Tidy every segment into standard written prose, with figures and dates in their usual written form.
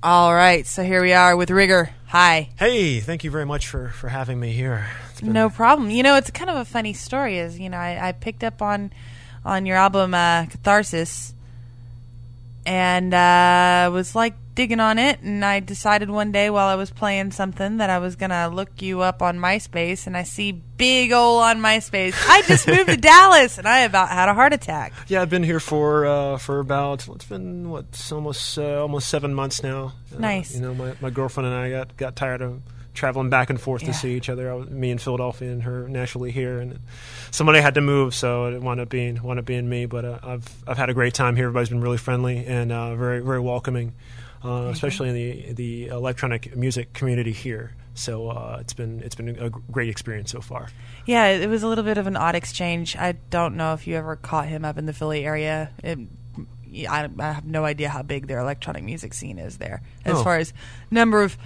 All right, so here we are with Rigger. Hi. Hey, thank you very much for having me here. No problem. You know, it's kind of a funny story. Is I picked up on your album Catharsis, and was like digging on it, and I decided one day while I was playing something that I was gonna look you up on MySpace, and I see big ol' on MySpace. I just moved to Dallas, and I about had a heart attack. Yeah, I've been here for about almost 7 months now. Nice. My girlfriend and I got tired of traveling back and forth to see each other. Me in Philadelphia and her naturally here, and somebody had to move, so it wound up being me. But I've had a great time here. Everybody's been really friendly and very very welcoming, especially in the electronic music community here. So it's been a great experience so far. Yeah, it was a little bit of an odd exchange. I don't know if you ever caught him up in the Philly area. I have no idea how big their electronic music scene is there, as far as number of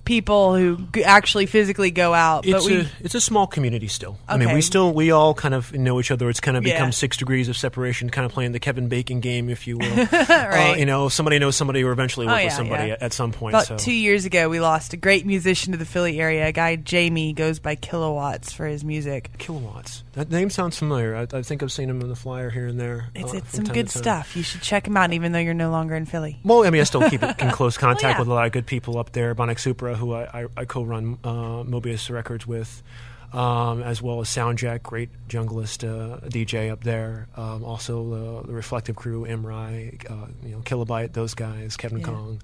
people who actually physically go out. It's a small community still. Okay. I mean, we all kind of know each other. It's kind of become 6 degrees of separation, kind of playing the Kevin Bacon game, if you will. Right. Somebody knows somebody, or eventually work with somebody at some point. About 2 years ago, we lost a great musician to the Philly area. A guy, Jamie, goes by Kilowatts for his music. Kilowatts. That name sounds familiar. I think I've seen him on the flyer here and there. It's some good stuff. You should check him out, even though you're no longer in Philly. Well, I mean, I still keep in close contact with a lot of good people up there. Bonic Supra, who I co-run Mobius Records with, as well as Soundjack, great junglist DJ up there. Also the Reflective Crew, Imrai, Kilobyte, those guys, Kevin Kong,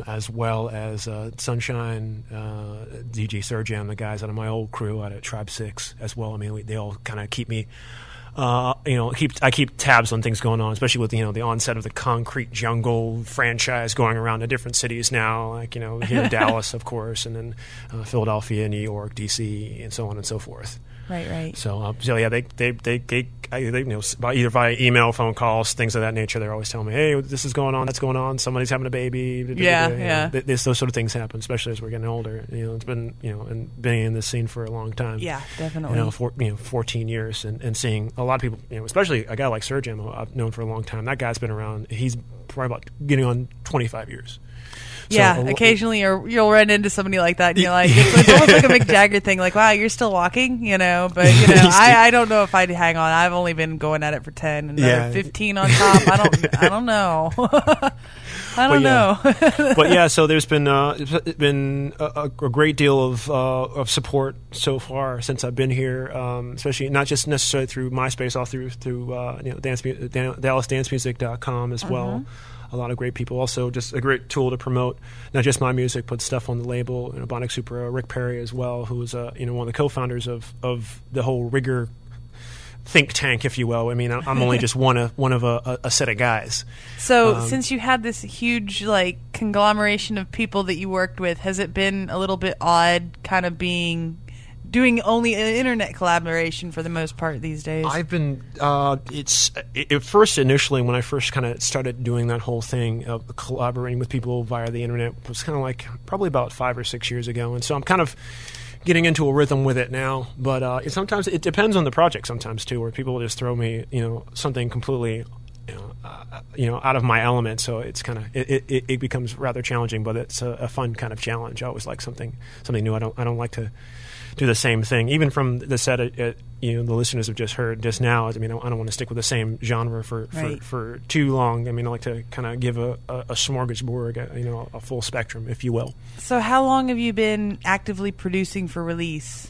as well as Sunshine, DJ Surjam, the guys out of my old crew out at Tribe 6 as well. I mean, they all kind of keep me. I keep tabs on things going on, especially with the onset of the Concrete Jungle franchise going around to different cities now, like here in Dallas, of course, and then Philadelphia, New York, DC, and so on and so forth. Right. So yeah, they either via email, phone calls, things of that nature. They're always telling me, hey, this is going on, that's going on, somebody's having a baby. Those sort of things happen, especially as we're getting older. It's been and being in this scene for a long time. Yeah, definitely. 14 years and seeing a lot of people, especially a guy like Surjam, who I've known for a long time. That guy's been around. He's probably about getting on 25 years. Yeah, occasionally you'll run into somebody like that, and you're like, it's almost like a Mick Jagger thing, like, wow, you're still walking, but I don't know if I'd hang on. I've only been going at it for 10, and 15 on top. I don't know. I don't know. But yeah, so there's been a great deal of support so far since I've been here, especially not just necessarily through MySpace, all through DallasDanceMusic.com as well. A lot of great people. Also, just a great tool to promote not just my music, but stuff on the label. Bonic Supra, Rick Perry as well, who was one of the co-founders of the whole Rigger think tank, if you will. I mean, I'm only just one of a set of guys. So, since you had this huge conglomeration of people that you worked with, has it been a little bit odd, kind of doing only an internet collaboration for the most part these days? I've been initially when I first kind of started doing that whole thing of collaborating with people via the internet, it was kind of like probably about 5 or 6 years ago, and so I'm kind of getting into a rhythm with it now. But sometimes it depends on the project sometimes too, where people will just throw me something completely out of my element, so it's kind of it becomes rather challenging, but it's a fun kind of challenge. I always like something new. I don't like to do the same thing, even from the set the listeners have just heard just now. I mean, I don't want to stick with the same genre for too long. I mean, I like to kind of give a smorgasbord, a full spectrum, if you will. So how long have you been actively producing for release?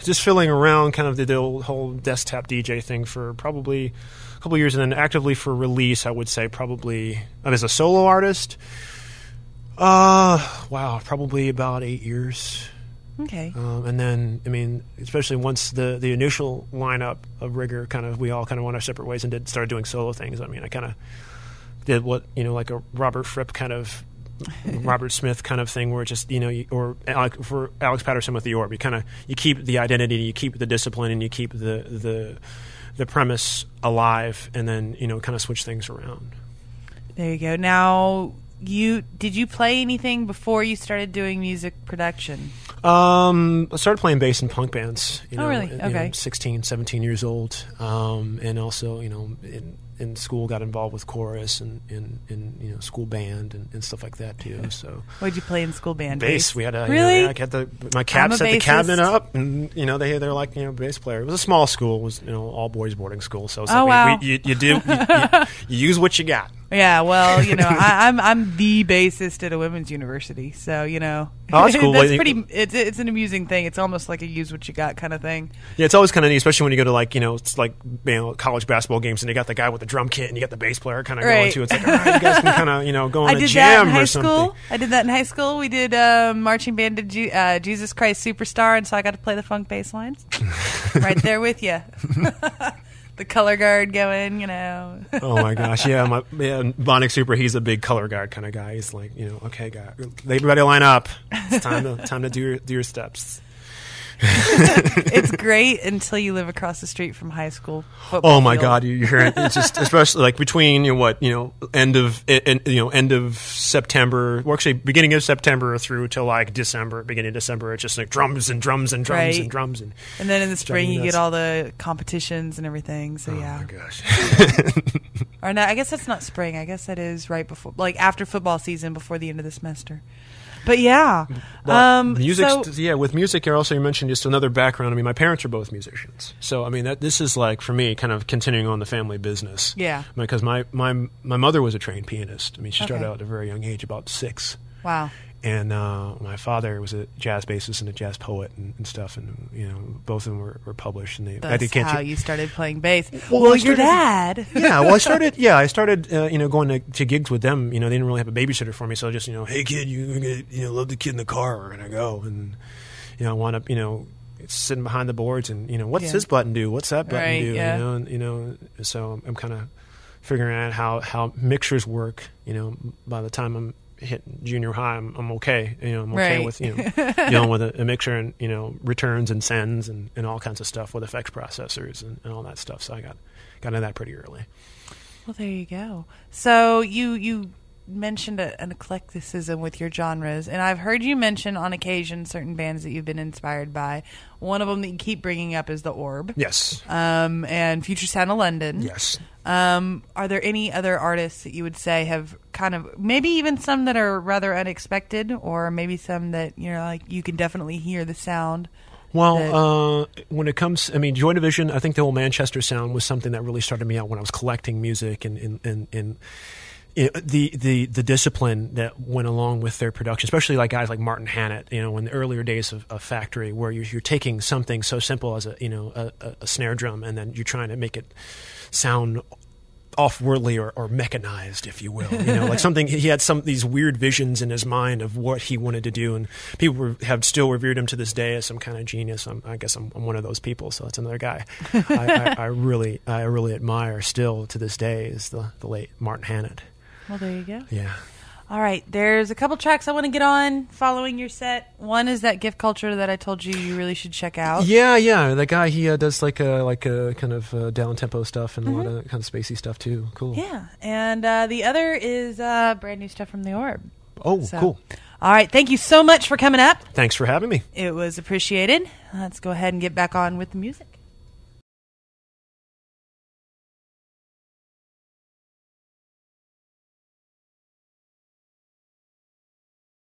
Just filling around kind of the whole desktop DJ thing for probably a couple of years, and then actively for release, I would say probably as a solo artist, probably about 8 years. Okay. And then, I mean, especially once the initial lineup of Rigger we all kind of went our separate ways and started doing solo things. I mean, I kind of did what, like a Robert Fripp kind of, Robert Smith kind of thing, where it just, or for Alex Patterson with the Orb, you keep the identity, you keep the discipline, and you keep the premise alive, and then, kind of switch things around. There you go. Now, did you play anything before you started doing music production? I started playing bass in punk bands. Really? Okay. 16, 17 years old, and also, in school got involved with chorus and school band and stuff like that too. So what'd you play in school band? Bass. We had a really. I had my cat set the cabinet up, and they're like bass player. It was a small school. It was all boys boarding school. So it's you use what you got. Yeah, well, I'm the bassist at a women's university, so Oh, that's cool. That's pretty. It's an amusing thing. It's almost like a use what you got kind of thing. Yeah, it's always kind of neat, especially when you go to it's like college basketball games, and you got the guy with the drum kit, and you got the bass player kind of going too. It's like, all right, you guys can kind of go on a jam or something. I did that in high school. We did marching band to Jesus Christ Superstar, and so I got to play the funk bass lines. Right there with you. The color guard going, Oh my gosh, yeah, Bionic Super. He's a big color guard kind of guy. He's like, okay, guy, everybody line up. It's time to do your steps. It's great until you live across the street from high school football. Oh my field. God, you hear it. It's just especially like between end of September, well, actually beginning of September through till like December, beginning of December. It's just like drums and drums and drums right. and drums and then in the spring you get all the competitions and everything. So oh my gosh. Or no, I guess that's not spring. I guess that is right before, like after football season, before the end of the semester. But yeah, music. With music, you mentioned just another background. I mean, my parents are both musicians, so I mean this is like for me, kind of continuing on the family business. Yeah, because my mother was a trained pianist. I mean, she started out at a very young age, about 6. Wow. And my father was a jazz bassist and a jazz poet and stuff, and both of them were published. And that's how you started playing bass. Well, your dad. Yeah, well, I started going to gigs with them. They didn't really have a babysitter for me, so just hey kid, you love the kid in the car, we're gonna go, and I wound up sitting behind the boards and what's this button do, what's that button do, and so I'm kind of figuring out how mixers work. By the time I'm hit junior high, I'm okay. I'm okay with dealing with a mixer and returns and sends and all kinds of stuff with effects processors and all that stuff. So I got into that pretty early. Well, there you go. So you mentioned an eclecticism with your genres, and I've heard you mention on occasion certain bands that you've been inspired by. One of them that you keep bringing up is The Orb. Yes. And Future Sound of London. Yes. Are there any other artists that you would say have kind of, maybe even some that are rather unexpected, or maybe some that you can definitely hear the sound? Well, when it comes, Joy Division, I think the old Manchester sound was something that really started me out when I was collecting music and the discipline that went along with their production, especially like guys like Martin Hannett, in the earlier days of Factory, where you're taking something so simple as a snare drum, and then you're trying to make it sound off-worldly or mechanized, if you will. Like something, he had these weird visions in his mind of what he wanted to do, and people have still revered him to this day as some kind of genius. I guess I'm one of those people, so that's another guy I really admire still to this day is the late Martin Hannett. Well, there you go. Yeah. All right. There's a couple tracks I want to get on following your set. One is that Gift Culture that I told you really should check out. Yeah. That guy, he does like a kind of down tempo stuff and a lot of kind of spacey stuff too. Cool. Yeah. And the other is brand new stuff from The Orb. Oh, cool. All right. Thank you so much for coming up. Thanks for having me. It was appreciated. Let's go ahead and get back on with the music.